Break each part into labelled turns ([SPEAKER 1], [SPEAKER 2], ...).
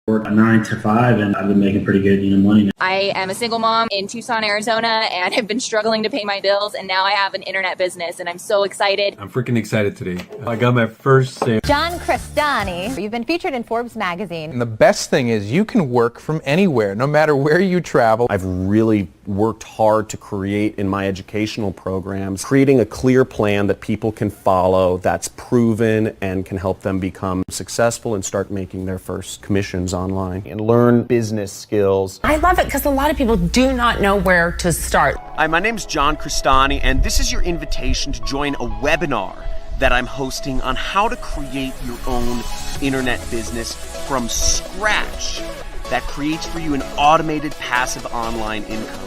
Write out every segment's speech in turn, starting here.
[SPEAKER 1] work a 9 to 5, and I've been making pretty good, money now.
[SPEAKER 2] I am a single mom in Tucson, Arizona, and have been struggling to pay my bills, and now I have an internet business, and I'm so excited.
[SPEAKER 3] I'm freaking excited today. I got my first sale.
[SPEAKER 4] John Crestani, you've been featured in Forbes magazine.
[SPEAKER 5] And the best thing is you can work from anywhere, no matter where you travel.
[SPEAKER 6] I've really worked hard to create in my educational programs, creating a clear plan that people can follow, that's proven and can help them become successful and start making their first commissions online and learn business skills.
[SPEAKER 7] I love it because a lot of people do not know where to start.
[SPEAKER 8] Hi, my name's John Crestani, and this is your invitation to join a webinar that I'm hosting on how to create your own internet business from scratch that creates for you an automated passive online income.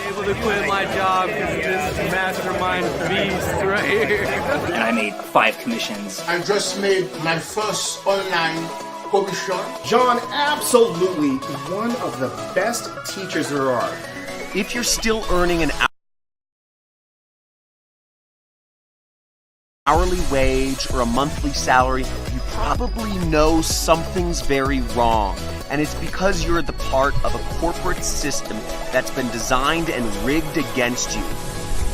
[SPEAKER 9] Able to quit my job because of this mastermind beast right here.
[SPEAKER 10] And I made 5 commissions.
[SPEAKER 11] I just made my first online commission.
[SPEAKER 12] John, absolutely one of the best teachers there are.
[SPEAKER 8] If you're still earning an hourly wage or a monthly salary, you probably know something's very wrong. And it's because you're the part of a corporate system that's been designed and rigged against you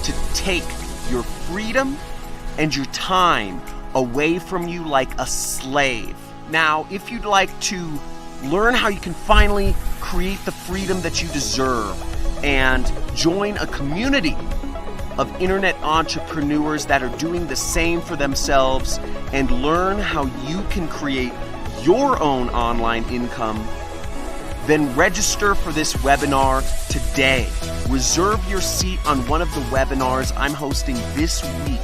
[SPEAKER 8] to take your freedom and your time away from you like a slave. Now, if you'd like to learn how you can finally create the freedom that you deserve and join a community of internet entrepreneurs that are doing the same for themselves and learn how you can create your own online income, then register for this webinar today. Reserve your seat on one of the webinars I'm hosting this week.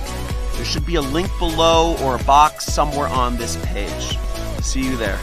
[SPEAKER 8] There should be a link below or a box somewhere on this page. See you there.